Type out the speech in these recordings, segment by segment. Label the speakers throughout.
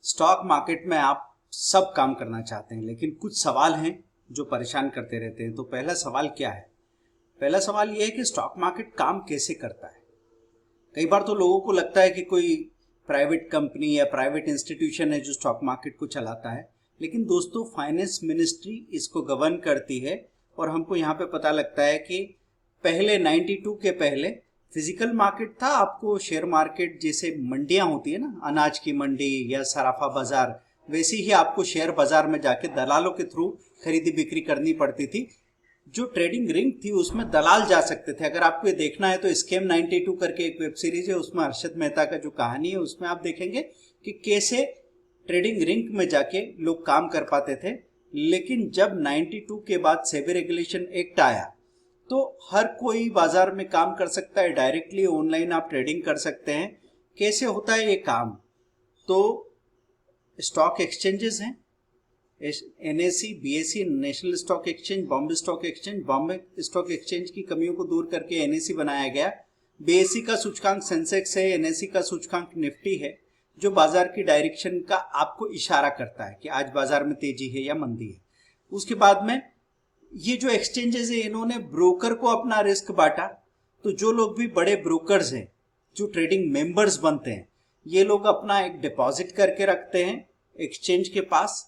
Speaker 1: Stock market में आप सब काम करना चाहते हैं, लेकिन कुछ सवाल हैं जो परेशान करते रहते हैं। तो पहला सवाल क्या है? पहला सवाल यह है कि स्टॉक मार्केट काम कैसे करता है। कई बार तो लोगों को लगता है कि कोई प्राइवेट कंपनी या प्राइवेट इंस्टीट्यूशन है जो स्टॉक मार्केट को चलाता है, लेकिन दोस्तों फाइनेंस मिनिस्ट्री इसको गवर्न करती है। और हमको यहाँ पे पता लगता है कि पहले 92 के पहले फिजिकल मार्केट था। आपको शेयर मार्केट जैसे मंडियां होती है ना, अनाज की मंडी या सराफा बाजार, वैसे ही आपको शेयर बाजार में जाके दलालों के थ्रू खरीदी बिक्री करनी पड़ती थी। जो ट्रेडिंग रिंग थी उसमें दलाल जा सकते थे। अगर आपको ये देखना है तो स्कैम 92 करके एक वेब सीरीज है, उसमें अर्शद मेहता का जो कहानी है उसमें आप देखेंगे कि कैसे ट्रेडिंग रिंग में जाके लोग काम कर पाते थे। लेकिन जब 92 के बाद सेबी रेगुलेशन एक्ट आया तो हर कोई बाजार में काम कर सकता है, डायरेक्टली ऑनलाइन आप ट्रेडिंग कर सकते हैं। कैसे होता है ये काम? तो स्टॉक एक्सचेंजेस हैं, NSE, BSE, national stock exchange, Bombay stock exchange. Bombay stock exchange की कमियों को दूर करके एनएसई बनाया गया। बीएसई का सूचकांक सेंसेक्स है, एनएसई का सूचकांक निफ्टी है, जो बाजार की डायरेक्शन का आपको इशारा करता है कि आज बाजार में तेजी है या मंदी है। उसके बाद में ये जो एक्सचेंजेस है इन्होंने ब्रोकर को अपना रिस्क बांटा। तो जो लोग भी बड़े ब्रोकर्स हैं, जो ट्रेडिंग मेंबर्स बनते हैं, ये लोग अपना एक डिपॉजिट करके रखते हैं एक्सचेंज के पास।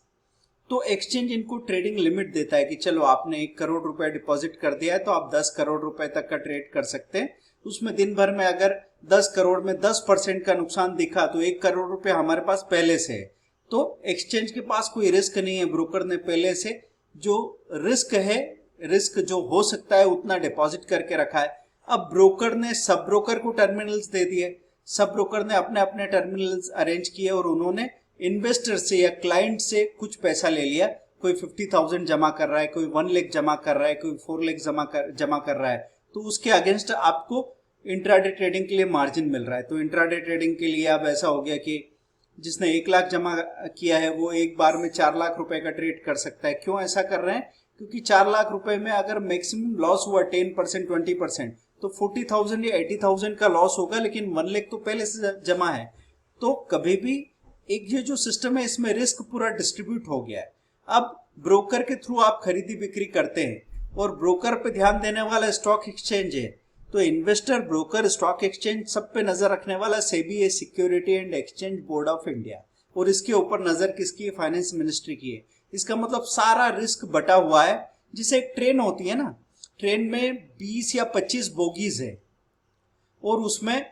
Speaker 1: तो एक्सचेंज इनको ट्रेडिंग लिमिट देता है कि चलो आपने 1 करोड़ रुपए डिपॉजिट कर दिया है तो आप 10 करोड़ रुपए तक का ट्रेड कर सकते हैं। उसमें दिन भर में अगर 10 करोड़ में 10% का नुकसान दिखा तो 1 करोड़ रुपए हमारे पास पहले से है। तो एक्सचेंज के पास कोई रिस्क नहीं है, ब्रोकर ने पहले से जो रिस्क है, रिस्क जो हो सकता है उतना डिपॉजिट करके रखा है। अब ब्रोकर ने सब ब्रोकर को टर्मिनल्स दे दिए, सब ब्रोकर ने अपने अपने टर्मिनल्स अरेंज किए और उन्होंने इन्वेस्टर से या क्लाइंट से कुछ पैसा ले लिया। कोई 50,000 जमा कर रहा है, कोई 1 लाख जमा कर रहा है, कोई 4 लाख जमा कर रहा है। तो उसके अगेंस्ट आपको इंट्राडे ट्रेडिंग के लिए मार्जिन मिल रहा है। तो इंट्राडे ट्रेडिंग के लिए अब ऐसा हो गया कि जिसने 1 लाख जमा किया है वो एक बार में 4 लाख रुपए का ट्रेड कर सकता है। क्यों ऐसा कर रहे हैं? क्योंकि 4 लाख रुपए में अगर मैक्सिमम लॉस हुआ 10%, 20%, तो 40,000 या 80,000 का लॉस होगा, लेकिन 1 लाख तो पहले से जमा है। तो कभी भी एक ये जो सिस्टम है इसमें रिस्क पूरा डिस्ट्रीब्यूट हो गया है। अब ब्रोकर के थ्रू आप खरीदी बिक्री करते हैं और ब्रोकर पे ध्यान देने वाला स्टॉक एक्सचेंज है। तो इन्वेस्टर, ब्रोकर, स्टॉक एक्सचेंज सब पे नजर रखने वाला सेबी है, security and exchange board of India. और इसके ऊपर नजर किसकी है? फाइनेंस मिनिस्ट्री की है। इसका मतलब सारा रिस्क बटा हुआ है। जिसे एक ट्रेन होती है ना, ट्रेन में 20 या 25 बोगीज है और उसमें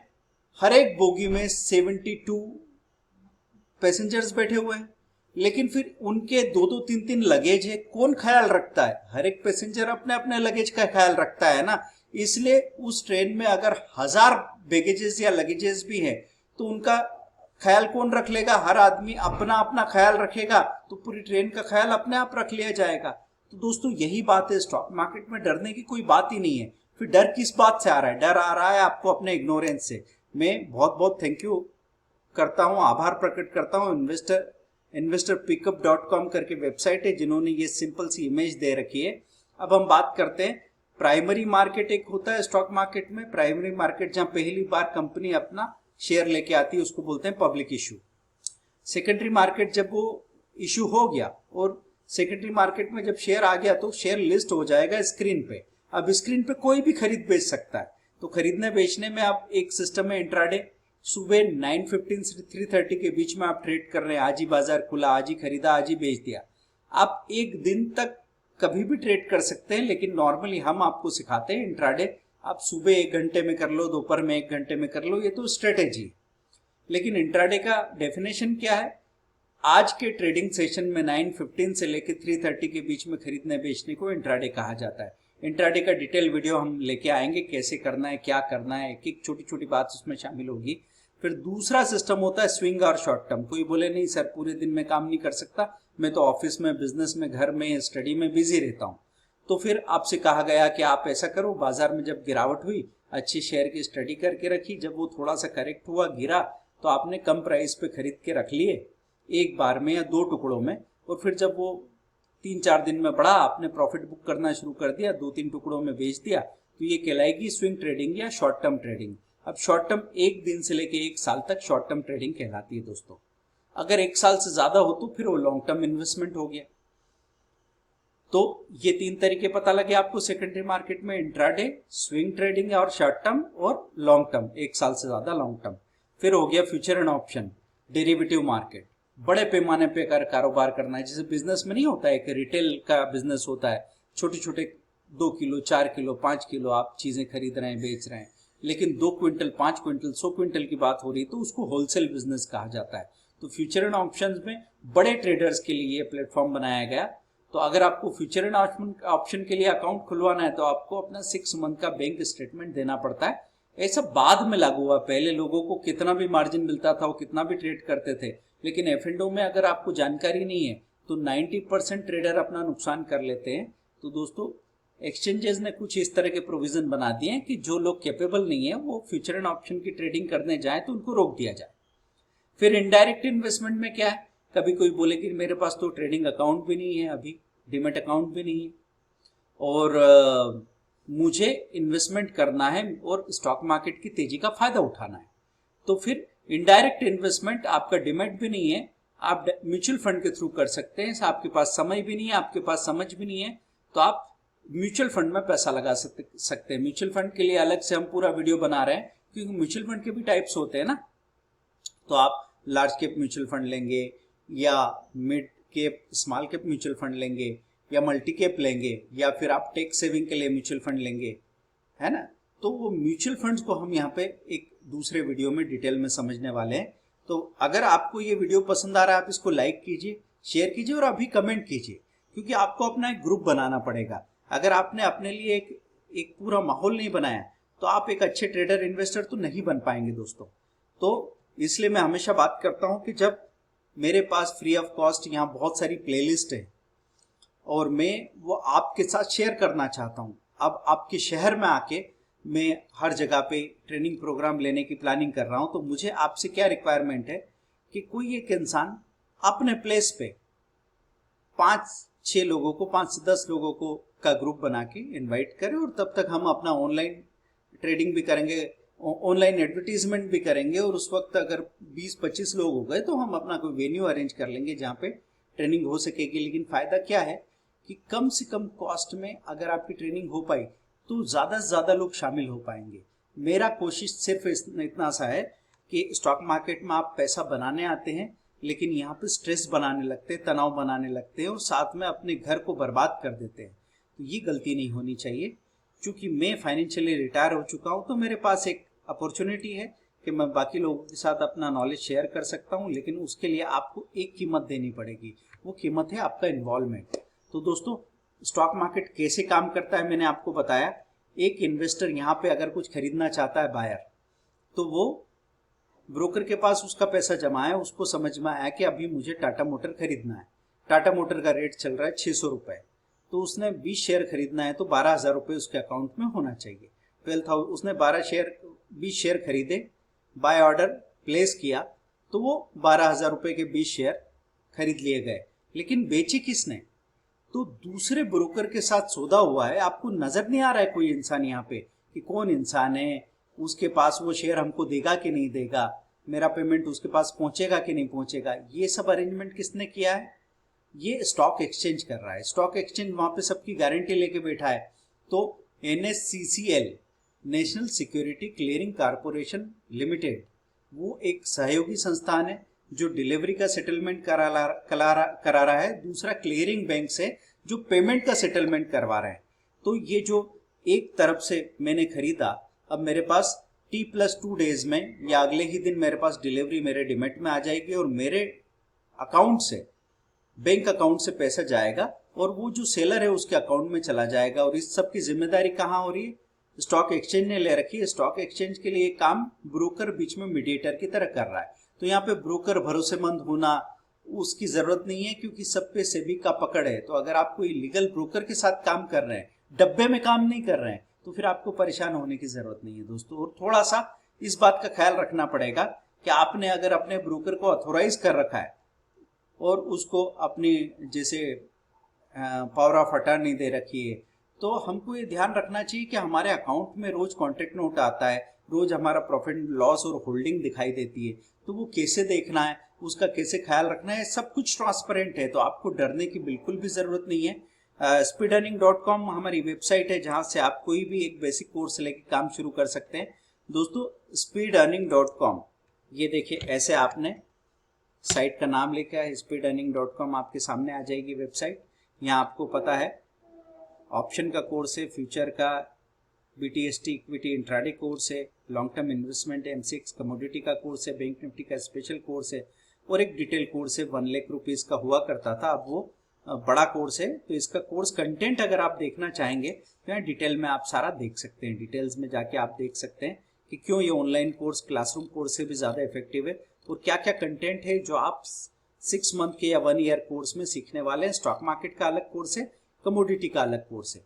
Speaker 1: हर एक बोगी में 72 पैसेंजर्स बैठे हुए हैं, लेकिन फिर उनके 2-2, 3-3 लगेज है। कौन ख्याल रखता है? हर एक पैसेंजर अपने अपने लगेज का ख्याल रखता है ना। इसलिए उस ट्रेन में अगर 1000 बैगेजेस या लगेजेस भी हैं तो उनका ख्याल कौन रख लेगा? हर आदमी अपना अपना ख्याल रखेगा तो पूरी ट्रेन का ख्याल अपने आप रख लिया जाएगा। तो दोस्तों यही बात है, स्टॉक मार्केट में डरने की कोई बात ही नहीं है। फिर डर किस बात से आ रहा है? डर आ रहा है आपको अपने इग्नोरेंस से। मैं बहुत बहुत थैंक यू करता हूं, आभार प्रकट करता हूं investorpickup.com करके वेबसाइट है जिन्होंने ये सिंपल सी इमेज दे रखी है। अब हम बात करते हैं प्राइमरी मार्केट। एक होता है स्टॉक मार्केट में प्राइमरी मार्केट, जहां पहली बार कंपनी अपना शेयर लेके आती है, उसको बोलते हैं पब्लिक इशू। सेकेंडरी मार्केट, जब वो इशू हो गया और सेकेंडरी मार्केट में जब शेयर आ गया तो शेयर लिस्ट हो जाएगा स्क्रीन पे। अब स्क्रीन पे कोई भी खरीद बेच सकता है। तो खरीदने बेचने में अब एक सिस्टम है इंट्राडे। सुबह 9:15 से 3:30 के बीच में आप ट्रेड कर रहे हैं। आज ही बाजार खुला, आज ही खरीदा, आज ही बेच दिया। आप एक दिन तक कभी भी ट्रेड कर सकते हैं, लेकिन नॉर्मली हम आपको सिखाते हैं इंट्राडे। आप सुबह 1 घंटे में कर लो, दोपहर में 1 घंटे में कर लो, ये तो स्ट्रेटेजी है। लेकिन इंट्राडे का डेफिनेशन क्या है? आज के ट्रेडिंग सेशन में 9:15 से लेकर 3:30 के बीच में खरीदने बेचने को इंट्राडे कहा जाता है। इंट्राडे का डिटेल वीडियो हम लेके आएंगे, कैसे करना है, क्या करना है, एक एक छोटी छोटी बात उसमें शामिल होगी। फिर दूसरा सिस्टम होता है स्विंग और शॉर्ट टर्म। कोई बोले नहीं सर पूरे दिन में काम नहीं कर सकता, मैं तो ऑफिस में, बिजनेस में, घर में, स्टडी में बिजी रहता हूँ। तो फिर आपसे कहा गया कि आप ऐसा करो, बाजार में जब गिरावट हुई अच्छी शेयर की स्टडी करके रखी, जब वो थोड़ा सा करेक्ट हुआ, गिरा, तो आपने कम प्राइस पे खरीद के रख लिए एक बार में या 2 टुकड़ों में। और फिर जब वो 3-4 दिन में बढ़ा, आपने प्रॉफिट बुक करना शुरू कर दिया, 2-3 टुकड़ों में बेच दिया। तो ये कहलाएगी स्विंग ट्रेडिंग या शॉर्ट टर्म ट्रेडिंग। अब शॉर्ट टर्म 1 दिन से लेके 1 साल तक शॉर्ट टर्म ट्रेडिंग कहलाती है दोस्तों। अगर 1 साल से ज़्यादा हो तो फिर वो लॉन्ग टर्म इन्वेस्टमेंट हो गया। तो ये 3 तरीके पता लगे आपको सेकेंडरी मार्केट में, इंट्राडे, स्विंग ट्रेडिंग और शॉर्ट टर्म और लॉन्ग टर्म, 1 साल से ज़्यादा लॉन्ग टर्म। फिर हो गया future and option, derivative market, बड़े पैमाने पे अगर कारोबार करना है, जैसे बिजनेस में नहीं होता है कि रिटेल का बिजनेस होता है, छोटे छोटे 2 किलो 4 किलो 5 किलो आप चीज़ें खरीद रहे हैं बेच रहे हैं, लेकिन 2 क्विंटल 5 क्विंटल 100 क्विंटल की बात हो रही है तो उसको होलसेल बिजनेस कहा जाता है। तो फ्यूचर एंड ऑप्शंस में बड़े ट्रेडर्स के लिए प्लेटफॉर्म बनाया गया। तो अगर आपको फ्यूचर एंड ऑप्शन के लिए अकाउंट खुलवाना है तो आपको अपना 6 मंथ का बैंक स्टेटमेंट देना पड़ता है। ऐसा बाद में लागू हुआ, पहले लोगों को कितना भी मार्जिन मिलता था वो कितना भी ट्रेड करते थे, लेकिन F&O में अगर आपको जानकारी नहीं है तो 90% ट्रेडर अपना नुकसान कर लेते हैं। तो दोस्तों एक्सचेंजेस ने कुछ इस तरह के प्रोविजन बना दिए हैं कि जो लोग कैपेबल नहीं है वो फ्यूचर एंड ऑप्शन की ट्रेडिंग करने जाए तो उनको रोक दिया जाए। फिर इनडायरेक्ट इन्वेस्टमेंट में क्या है, कभी कोई बोले कि मेरे पास तो ट्रेडिंग अकाउंट भी नहीं है, अभी डीमैट अकाउंट भी नहीं है और मुझे इन्वेस्टमेंट करना है और स्टॉक मार्केट की तेजी का फायदा उठाना है। तो फिर इनडायरेक्ट इन्वेस्टमेंट, आपका डीमैट भी नहीं है, आप म्यूचुअल फंड के थ्रू कर सकते हैं, आपके पास समय भी नहीं है, आपके पास समझ भी नहीं है, तो आप म्यूचुअल फंड में पैसा लगा सकते हैं। म्यूचुअल फंड के लिए अलग से हम पूरा वीडियो बना रहे हैं क्योंकि म्यूचुअल फंड के भी टाइप्स होते हैं ना। तो आप लार्ज कैप म्यूचुअल फंड लेंगे या mid cap small cap mutual fund लेंगे या मल्टी कैप लेंगे या फिर आप टैक्स सेविंग के लिए म्यूचुअल फंड लेंगे, है ना। तो वो म्यूचुअल फंड्स को हम यहाँ पे एक दूसरे वीडियो में डिटेल में समझने वाले हैं। तो अगर आपको ये वीडियो पसंद आ रहा है आप इसको लाइक कीजिए, शेयर कीजिए और अभी कमेंट कीजिए, क्योंकि आपको अपना एक ग्रुप बनाना पड़ेगा। अगर आपने अपने लिए एक पूरा माहौल नहीं बनाया तो आप एक अच्छे ट्रेडर इन्वेस्टर तो नहीं बन पाएंगे दोस्तों। तो इसलिए मैं हमेशा बात करता हूं कि जब मेरे पास फ्री ऑफ कॉस्ट यहाँ बहुत सारी प्लेलिस्ट है और मैं वो आपके साथ शेयर करना चाहता हूँ। अब आपके शहर में आके मैं हर जगह पे ट्रेनिंग प्रोग्राम लेने की प्लानिंग कर रहा हूँ, तो मुझे आपसे क्या रिक्वायरमेंट है कि कोई एक इंसान अपने प्लेस पे 5-6 लोगों को 5 से 10 लोगों को का ग्रुप बना के इनवाइट करें और तब तक हम अपना ऑनलाइन ट्रेडिंग भी करेंगे, ऑनलाइन एडवर्टीजमेंट भी करेंगे और उस वक्त अगर 20-25 लोग हो गए तो हम अपना कोई वेन्यू अरेंज कर लेंगे जहाँ पे ट्रेनिंग हो सकेगी। लेकिन फायदा क्या है कि कम से कम कॉस्ट में अगर आपकी ट्रेनिंग हो पाई तो ज़्यादा से ज़्यादा लोग शामिल हो पाएंगे। मेरा कोशिश सिर्फ इतना सा है कि स्टॉक मार्केट में आप पैसा बनाने आते हैं लेकिन यहाँ पे स्ट्रेस बनाने लगते हैं, तनाव बनाने लगते हैं और साथ में अपने घर को बर्बाद कर देते हैं। तो ये गलती नहीं होनी चाहिए। क्योंकि मैं फाइनेंशियली रिटायर हो चुका हूँ तो मेरे पास एक अपॉर्चुनिटी है कि मैं बाकी लोगों के साथ अपना नॉलेज शेयर कर सकता हूँ, लेकिन उसके लिए आपको एक कीमत देनी पड़ेगी, वो कीमत है आपका इन्वॉल्वमेंट। तो दोस्तों स्टॉक मार्केट कैसे काम करता है मैंने आपको बताया। एक इन्वेस्टर यहाँ पे अगर कुछ खरीदना चाहता है बायर, तो वो ब्रोकर के पास उसका पैसा जमा है, उसको समझ में आया कि अभी मुझे टाटा मोटर खरीदना है, टाटा मोटर का रेट चल रहा है 600 रुपये, तो उसने 20 शेयर खरीदना है तो 12,000 रुपये उसके अकाउंट में होना चाहिए। 12,000 उसने 20 शेयर खरीदे, बाय ऑर्डर प्लेस किया तो वो 12,000 रुपये के 20 शेयर खरीद लिए गए। लेकिन बेचे किसने? तो दूसरे ब्रोकर के साथ सौदा हुआ है। आपको नजर नहीं आ रहा है कोई इंसान यहाँ पे कि कौन इंसान है, उसके पास वो शेयर हमको देगा कि नहीं देगा, मेरा पेमेंट उसके पास पहुंचेगा कि नहीं पहुंचेगा। ये सब अरेंजमेंट किसने किया है? ये स्टॉक एक्सचेंज कर रहा है। स्टॉक एक्सचेंज वहां पे सबकी गारंटी लेके बैठा है। तो NSCCL, national security clearing corporation limited, वो एक सहयोगी संस्थान है जो डिलीवरी का सेटलमेंट करा रहा है, दूसरा क्लियरिंग बैंक से जो पेमेंट का सेटलमेंट करवा रहे हैं। तो ये जो एक तरफ से मैंने खरीदा, अब मेरे पास T+2 डेज में या अगले ही दिन मेरे पास डिलीवरी मेरे डीमैट में आ जाएगी और मेरे अकाउंट से, बैंक अकाउंट से पैसा जाएगा और वो जो सेलर है उसके अकाउंट में चला जाएगा। और इस सब की जिम्मेदारी कहाँ हो रही है? स्टॉक एक्सचेंज ने ले रखी है। स्टॉक एक्सचेंज के लिए काम ब्रोकर बीच में मीडिएटर की तरह कर रहा है। तो यहाँ पे ब्रोकर भरोसेमंद होना उसकी जरूरत नहीं है क्योंकि सब पे सेबी का पकड़ है। तो अगर आप कोई लीगल ब्रोकर के साथ काम कर रहे हैं, डब्बे में काम नहीं कर रहे हैं, तो फिर आपको परेशान होने की जरूरत नहीं है दोस्तों। और थोड़ा सा इस बात का ख्याल रखना पड़ेगा कि आपने अगर अपने ब्रोकर को ऑथोराइज कर रखा है और उसको अपनी जैसे पावर ऑफ अटर्नी दे रखी है, तो हमको ये ध्यान रखना चाहिए कि हमारे अकाउंट में रोज कॉन्ट्रैक्ट नोट आता है, रोज हमारा प्रॉफिट लॉस और होल्डिंग दिखाई देती है। तो वो कैसे देखना है, उसका कैसे ख्याल रखना है, सब कुछ ट्रांसपेरेंट है, तो आपको डरने की बिल्कुल भी ज़रूरत नहीं है। speedearning.com हमारी वेबसाइट है जहां से आप कोई भी एक बेसिक कोर्स लेके काम शुरू कर सकते हैं। दोस्तों speedearning.com, ये देखिए ऐसे आपने साइट का नाम लेकर है, speedearning.com आपके सामने आ जाएगी वेबसाइट। यहाँ आपको पता है ऑप्शन का कोर्स है, फ्यूचर का, BTST इक्विटी इंट्राडे कोर्स है, लॉन्ग टर्म इन्वेस्टमेंट है, MCX कमोडिटी का कोर्स है, बैंक निफ्टी का स्पेशल कोर्स है और एक डिटेल कोर्स है 1 लाख रुपीज का हुआ करता था, अब वो बड़ा कोर्स है। तो इसका कोर्स कंटेंट अगर आप देखना चाहेंगे तो यहाँ डिटेल में आप सारा देख सकते हैं। डिटेल्स में जाके आप देख सकते हैं कि क्यों ये ऑनलाइन कोर्स क्लासरूम कोर्स से भी ज़्यादा इफेक्टिव है और क्या क्या कंटेंट है जो आप 6 मंथ के या 1 ईयर कोर्स में सीखने वाले हैं। स्टॉक मार्केट का अलग कोर्स है, कमोडिटी का अलग कोर्स है।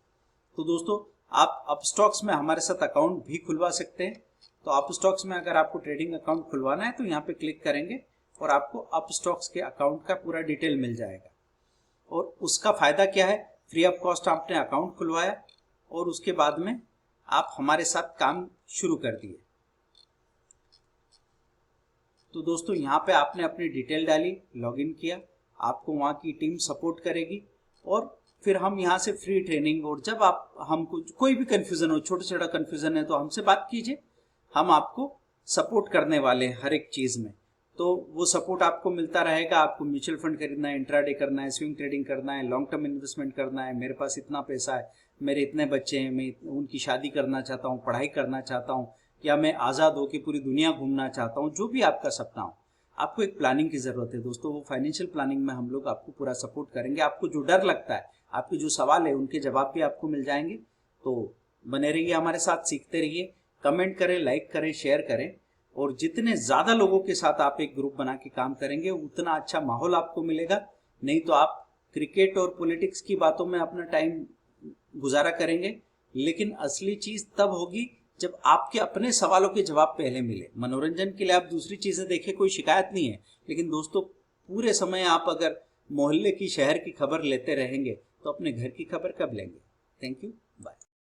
Speaker 1: तो दोस्तों आप अपस्टॉक्स में हमारे साथ अकाउंट भी खुलवा सकते हैं। तो अपस्टॉक्स में अगर आपको ट्रेडिंग अकाउंट खुलवाना है तो यहाँ पे क्लिक करेंगे और आपको अपस्टॉक्स के अकाउंट का पूरा डिटेल मिल जाएगा। और उसका फायदा क्या है, फ्री ऑफ कॉस्ट आपने अकाउंट खुलवाया और उसके बाद में आप हमारे साथ काम शुरू कर दिए। तो दोस्तों यहाँ पे आपने अपनी डिटेल डाली, लॉगिन किया, आपको वहाँ की टीम सपोर्ट करेगी और फिर हम यहाँ से फ्री ट्रेनिंग, और जब आप हमको कोई भी कंफ्यूजन हो, छोटा छोटा कंफ्यूजन है तो हमसे बात कीजिए, हम आपको सपोर्ट करने वाले हैं हर एक चीज़ में। तो वो सपोर्ट आपको मिलता रहेगा। आपको म्यूचुअल फंड खरीदना है, इंट्राडे करना है, स्विंग ट्रेडिंग करना है, लॉन्ग टर्म इन्वेस्टमेंट करना है, मेरे पास इतना पैसा है, मेरे इतने बच्चे हैं, मैं उनकी शादी करना चाहता हूँ, पढ़ाई करना चाहता हूँ, या मैं आज़ाद होकर पूरी दुनिया घूमना चाहता हूँ, जो भी आपका सपना हो, आपको एक प्लानिंग की ज़रूरत है दोस्तों। वो फाइनेंशियल प्लानिंग में हम लोग आपको पूरा सपोर्ट करेंगे। आपको जो डर लगता है, आपके जो सवाल है, उनके जवाब भी आपको मिल जाएंगे। तो बने रहिए हमारे साथ, सीखते रहिए, कमेंट करें, लाइक करें, शेयर करें, और जितने ज़्यादा लोगों के साथ आप एक ग्रुप बना के काम करेंगे उतना अच्छा माहौल आपको मिलेगा। नहीं तो आप क्रिकेट और पॉलिटिक्स की बातों में अपना टाइम गुजारा करेंगे, लेकिन असली चीज़ तब होगी जब आपके अपने सवालों के जवाब पहले मिले। मनोरंजन के लिए आप दूसरी चीज़ें देखें, कोई शिकायत नहीं है, लेकिन दोस्तों पूरे समय आप अगर मोहल्ले की, शहर की खबर लेते रहेंगे तो अपने घर की खबर कब लेंगे। Thank you, bye.